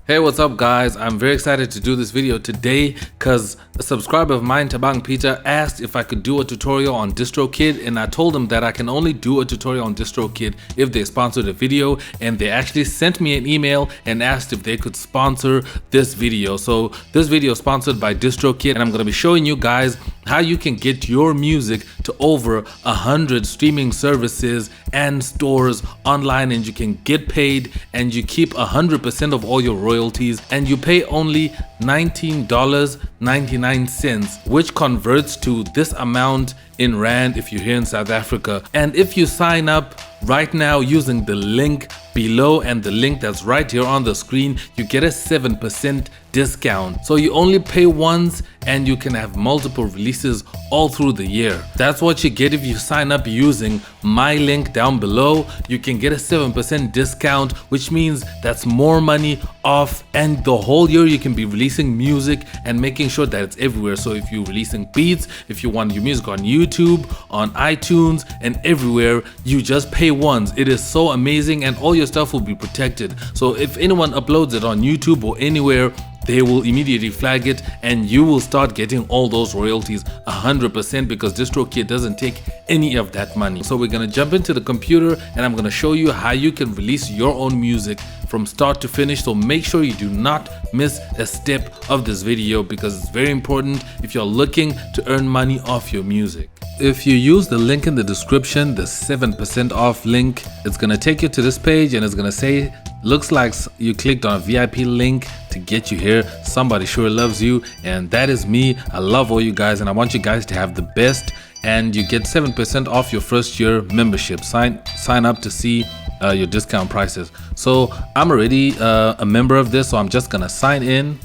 Hey, what's up guys? I'm very excited to do this video today because a subscriber of mine, Tabang Peter, asked if I could do a tutorial on DistroKid, and I told him that I can only do a tutorial on DistroKid if they sponsored a video, and they actually sent me an email and asked if they could sponsor this video. So this video is sponsored by DistroKid, and I'm going to be showing you guys how you can get your music to over 100 streaming services and stores online, and you can get paid and you keep 100% of all your royalties, and you pay only $19.99, which converts to this amount in Rand if you're here in South Africa. And if you sign up right now using the link below and the link that's right here on the screen, you get a 7% discount. So you only pay once and you can have multiple releases all through the year. That's what you get if you sign up using my link down below. You can get a 7% discount, which means that's more money off, and the whole year you can be releasing music and making sure that it's everywhere. So if you're releasing beats, if you want your music on YouTube, on iTunes, and everywhere, you just pay once. It is so amazing, and all your stuff will be protected. So if anyone uploads it on YouTube or anywhere, they will immediately flag it and you will start getting all those royalties 100%, because DistroKid doesn't take any of that money. So we're gonna jump into the computer and I'm gonna show you how you can release your own music from start to finish. So make sure you do not miss a step of this video, because it's very important if you're looking to earn money off your music. If you use the link in the description, the 7% off link, it's gonna take you to this page and it's gonna say, looks like you clicked on a VIP link to get you here. Somebody sure loves you, and that is me. I love all you guys and I want you guys to have the best, and you get 7% off your first year membership. Sign up to see your discount prices. So I'm already a member of this, so I'm just gonna sign in,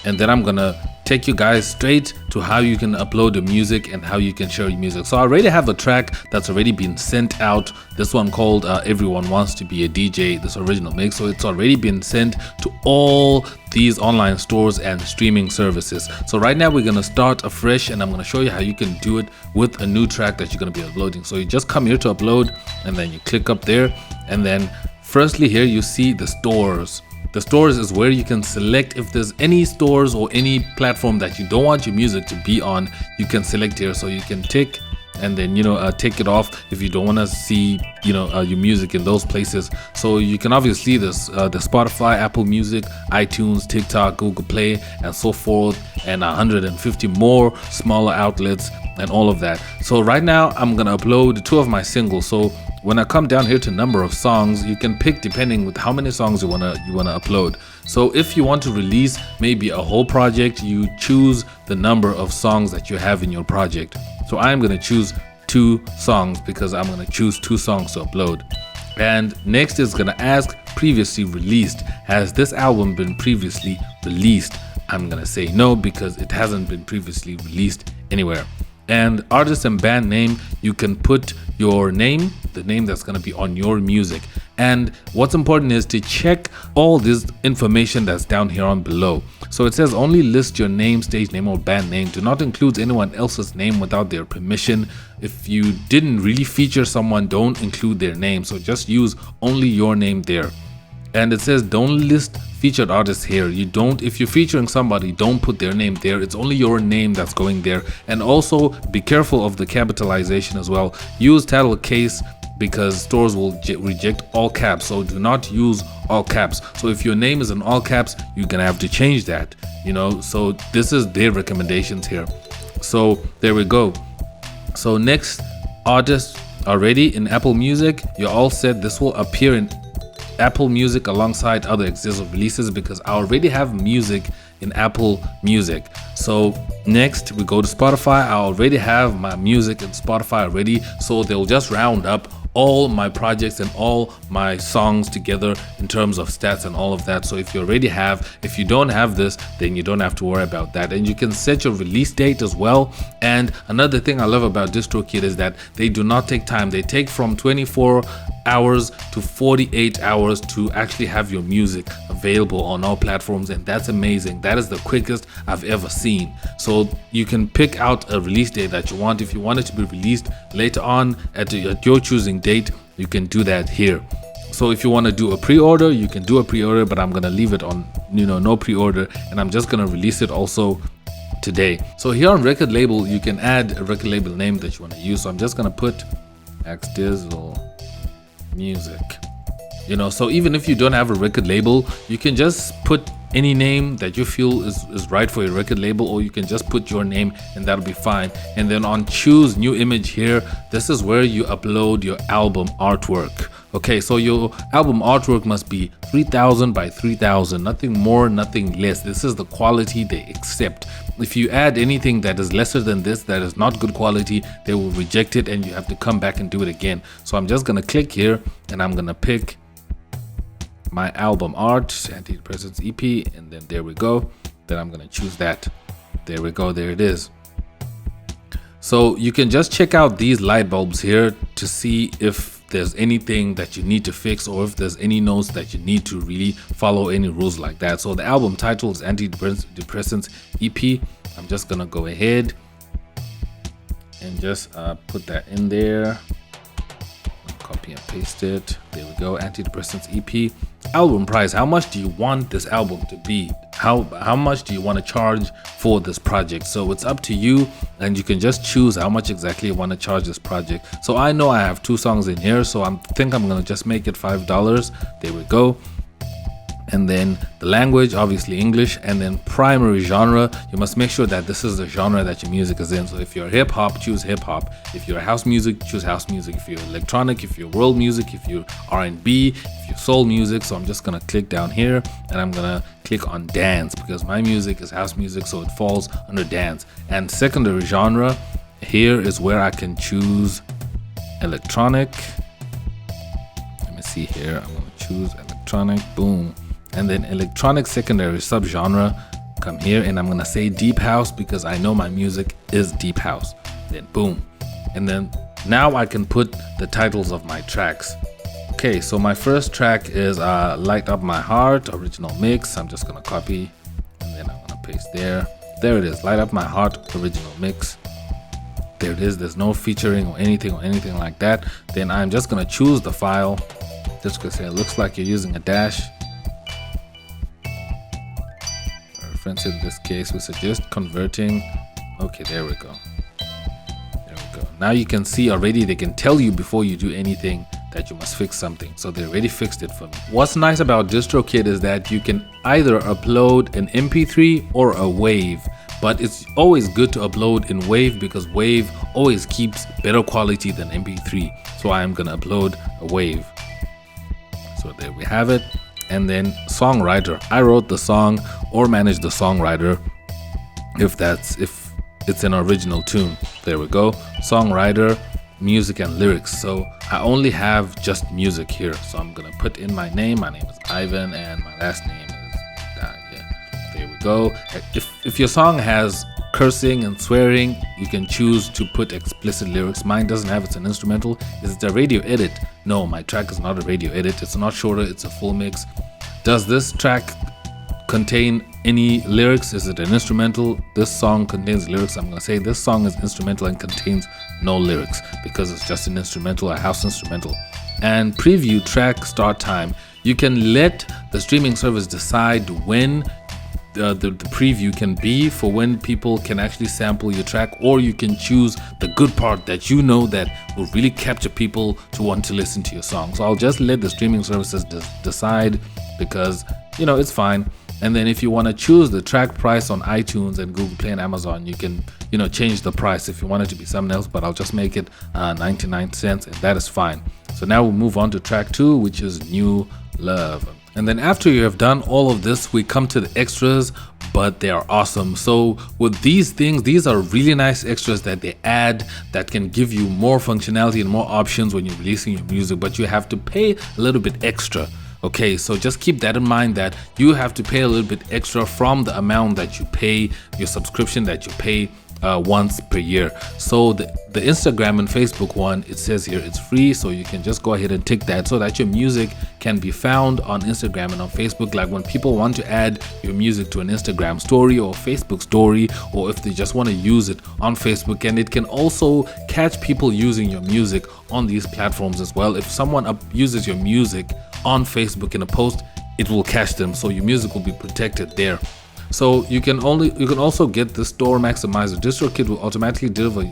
and then I'm gonna take you guys straight to how you can upload your music and how you can share your music. So I already have a track that's already been sent out. This one called Everyone Wants to Be a DJ, this original mix. So it's already been sent to all these online stores and streaming services. So right now we're gonna start afresh, and I'm gonna show you how you can do it with a new track that you're gonna be uploading. So you just come here to upload, and then you click up there, and then firstly here you see the stores. The stores is where you can select if there's any stores or any platform that you don't want your music to be on. You can select here, so you can tick and then take it off if you don't want to see your music in those places. So you can obviously the Spotify, Apple Music, iTunes, TikTok, Google Play, and so forth, and 150 more smaller outlets and all of that. So right now I'm gonna upload 2 of my singles. So when I come down here to number of songs, you can pick depending with how many songs you wanna upload. So if you want to release maybe a whole project, you choose the number of songs that you have in your project. So I'm gonna choose 2 songs because I'm gonna choose 2 songs to upload. And next is gonna ask previously released. Has this album been previously released? I'm gonna say no, because it hasn't been previously released anywhere. And artist and band name, you can put your name, the name that's going to be on your music. And what's important is to check all this information that's down here on below. So it says only list your name, stage name, or band name. Do not include anyone else's name without their permission. If you didn't really feature someone, don't include their name. So just use only your name there. And it says don't list featured artists here. If you're featuring somebody, don't put their name there. It's only your name that's going there. And also be careful of the capitalization as well. Use title case, because stores will reject all caps. So do not use all caps. So if your name is in all caps, you're gonna have to change that, so this is their recommendations here. So there we go. So next, artists already in Apple Music, you're all set. This will appear in Apple Music alongside other XDizzle releases, because I already have music in Apple Music. So next we go to Spotify. I already have my music in Spotify already, so they'll just round up all my projects and all my songs together in terms of stats and all of that. So if you don't have this, then you don't have to worry about that. And you can set your release date as well. And another thing I love about DistroKid is that they do not take time. They take from 24 hours to 48 hours to actually have your music available on all platforms, and that's amazing. That is the quickest I've ever seen. So you can pick out a release date that you want. If you want it to be released later on at your choosing date, you can do that here. So if you want to do a pre-order, you can do a pre-order, but I'm going to leave it on, no pre-order, and I'm just going to release it also today. So here on record label, you can add a record label name that you want to use. So I'm just going to put XDizzle music. So even if you don't have a record label, you can just put any name that you feel is right for your record label, or you can just put your name and that'll be fine. And then on choose new image here, this is where you upload your album artwork. Okay, so your album artwork must be 3000 by 3000, nothing more, nothing less. This is the quality they accept. If you add anything that is lesser than this, that is not good quality, they will reject it and you have to come back and do it again. So I'm just gonna click here and I'm gonna pick my album art, Antidepressants EP, and then there we go. Then I'm gonna choose that. There we go, there it is. So you can just check out these light bulbs here to see if there's anything that you need to fix, or if there's any notes that you need to really follow any rules like that. So the album title is Antidepressants EP. I'm just gonna go ahead and just put that in there. Copy and paste it. There we go. Antidepressants EP. Album price. How much do you want this album to be? How much do you want to charge for this project? So it's up to you, and you can just choose how much exactly you want to charge this project. So I know I have 2 songs in here, so I think I'm gonna just make it $5. There we go. And then the language, obviously English, and then primary genre. You must make sure that this is the genre that your music is in. So if you're hip hop, choose hip hop. If you're house music, choose house music. If you're electronic, if you're world music, if you're R&B, if you're soul music. So I'm just gonna click down here and I'm gonna click on dance, because my music is house music, so it falls under dance. And secondary genre, here is where I can choose electronic. Let me see here. I'm gonna choose electronic. Boom. And then electronic secondary subgenre, come here and I'm gonna say deep house, because I know my music is deep house. Then boom. And then now I can put the titles of my tracks. Okay, so my first track is Light Up My Heart, original mix. I'm just gonna copy and then I'm gonna paste there. There it is, Light Up My Heart, original mix. There it is, there's no featuring or anything like that. Then I'm just gonna choose the file. Just gonna say it looks like you're using a dash. Reference in this case, we suggest converting. Okay, there we go. There we go. Now you can see already, they can tell you before you do anything that you must fix something. So they already fixed it for me. What's nice about DistroKid is that you can either upload an MP3 or a WAV. But it's always good to upload in WAV, because WAV always keeps better quality than MP3. So I'm gonna upload a WAV. So there we have it. And then songwriter, I wrote the song or managed the songwriter if it's an original tune. There we go. Songwriter, music and lyrics. So I only have just music here. So I'm gonna put in my name. My name is Ivan and my last name is there we go. If your song has cursing and swearing, you can choose to put explicit lyrics. Mine doesn't have, it's an instrumental. Is it a radio edit? No, my track is not a radio edit. It's not shorter, it's a full mix. Does this track contain any lyrics? Is it an instrumental? This song contains lyrics. I'm gonna say this song is instrumental and contains no lyrics, because it's just an instrumental, a house instrumental. And preview track start time. You can let the streaming service decide when the preview can be, for when people can actually sample your track, or you can choose the good part that you know that will really capture people to want to listen to your song. So I'll just let the streaming services decide, because it's fine. And then if you want to choose the track price on iTunes and Google Play and Amazon, you can change the price if you want it to be something else, but I'll just make it 99 cents, and that is fine. So now we'll move on to track 2, which is New Love. And then after you have done all of this, we come to the extras, but they are awesome. So with these things, these are really nice extras that they add that can give you more functionality and more options when you're releasing your music, but you have to pay a little bit extra. Okay, so just keep that in mind, that you have to pay a little bit extra from the amount that you pay, your subscription that you pay once per year. So the Instagram and Facebook one, it says here it's free, so you can just go ahead and tick that so that your music can be found on Instagram and on Facebook. Like when people want to add your music to an Instagram story or Facebook story, or if they just want to use it on Facebook. And it can also catch people using your music on these platforms as well. If someone uses your music on Facebook in a post, it will catch them, so your music will be protected there. So you can also get the store maximizer. DistroKid will automatically deliver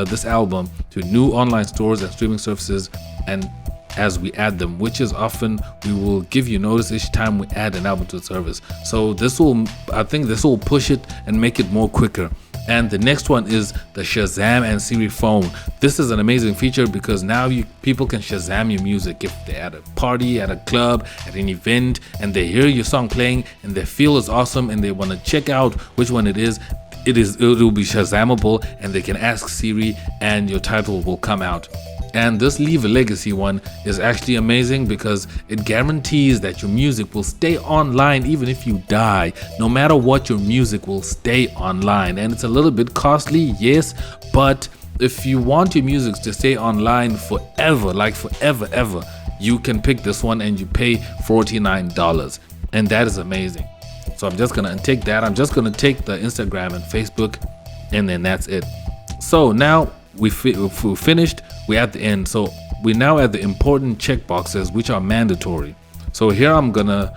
this album to new online stores and streaming services, and as we add them, which is often we will give you notice each time we add an album to the service. So I think this will push it and make it more quicker. And the next one is the Shazam and Siri phone. This is an amazing feature because now people can Shazam your music if they're at a party, at a club, at an event, and they hear your song playing and they feel it's awesome and they want to check out which one it is. It will be Shazamable, and they can ask Siri and your title will come out. And this Leave a Legacy one is actually amazing because it guarantees that your music will stay online even if you die. No matter what, your music will stay online. And it's a little bit costly, yes, but if you want your music to stay online forever, like forever ever, you can pick this one and you pay $49, and that is amazing. So I'm just gonna take that. I'm just gonna take the Instagram and Facebook, and then that's it. So now we finished. We're at the end. So we're now at the important checkboxes, which are mandatory. So here I'm gonna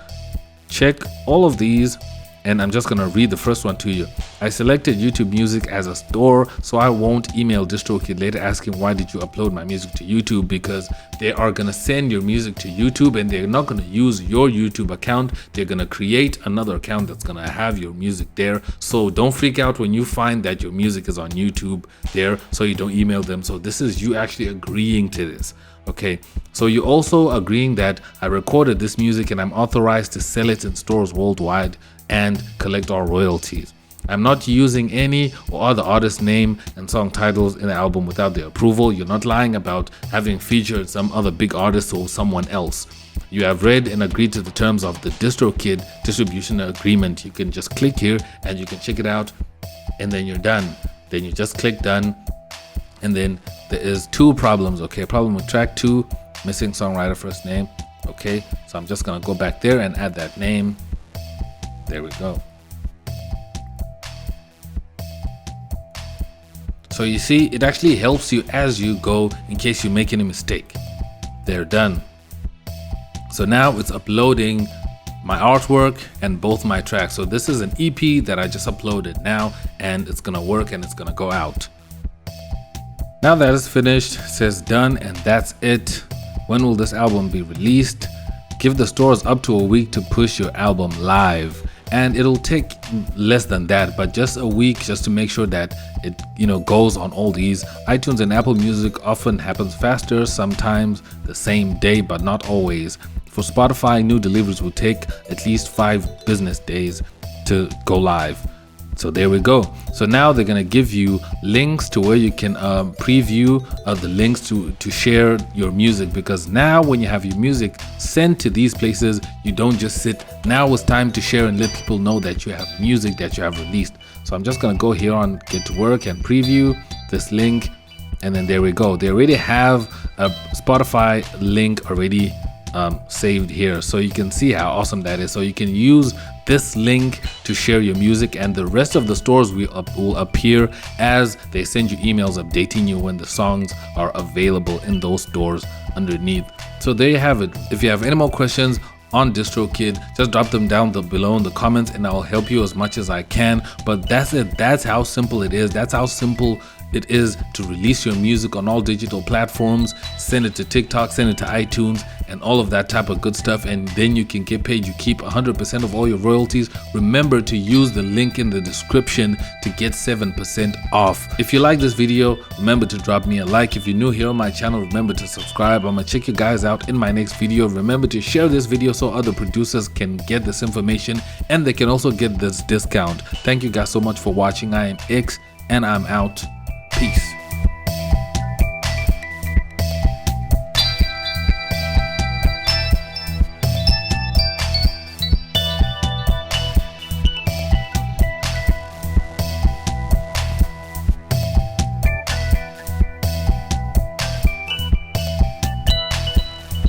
check all of these, and I'm just gonna read the first one to you. I selected YouTube Music as a store, so I won't email DistroKid later asking why did you upload my music to YouTube, because they are gonna send your music to YouTube and they're not gonna use your YouTube account. They're gonna create another account that's gonna have your music there. So don't freak out when you find that your music is on YouTube there, so you don't email them. So this is you actually agreeing to this. Okay, so you're also agreeing that I recorded this music and I'm authorized to sell it in stores worldwide and collect all royalties. I'm not using any or other artist name and song titles in the album without their approval. You're not lying about having featured some other big artist or someone else. You have read and agreed to the terms of the DistroKid distribution agreement. You can just click here and you can check it out, and then you're done. Then you just click done, and then there is two problems. Okay, problem with track 2, missing songwriter first name. Okay, so I'm just gonna go back there and add that name. There we go. So you see, it actually helps you as you go in case you make any mistake. They're done. So now it's uploading my artwork and both my tracks. So this is an EP that I just uploaded now, and it's gonna work and it's gonna go out. Now that it's finished, it says done, and that's it. When will this album be released? Give the stores up to a week to push your album live. And it'll take less than that, but just a week, just to make sure that it goes on all these. iTunes and Apple Music often happens faster, sometimes the same day, but not always. For Spotify, new deliveries will take at least 5 business days to go live. So there we go. So now they're gonna give you links to where you can preview the links to share your music, because now when you have your music sent to these places, you don't just sit. Now it's time to share and let people know that you have music that you have released. So I'm just gonna go here on Get to Work and preview this link, and then there we go. They already have a Spotify link already saved here, so you can see how awesome that is. So you can use this link to share your music, and the rest of the stores will appear as they send you emails updating you when the songs are available in those stores underneath. So there you have it. If you have any more questions on DistroKid, just drop them down below in the comments and I'll help you as much as I can. But that's it. That's how simple it is. That's how simple it is to release your music on all digital platforms. Send it to TikTok, send it to iTunes, and all of that type of good stuff, and then you can get paid. You keep 100% of all your royalties. Remember to use the link in the description to get 7% off. If you like this video, remember to drop me a like. If you're new here on my channel, remember to subscribe. I'm gonna check you guys out in my next video. Remember to share this video so other producers can get this information and they can also get this discount. Thank you guys so much for watching. I am X and I'm out. Peace.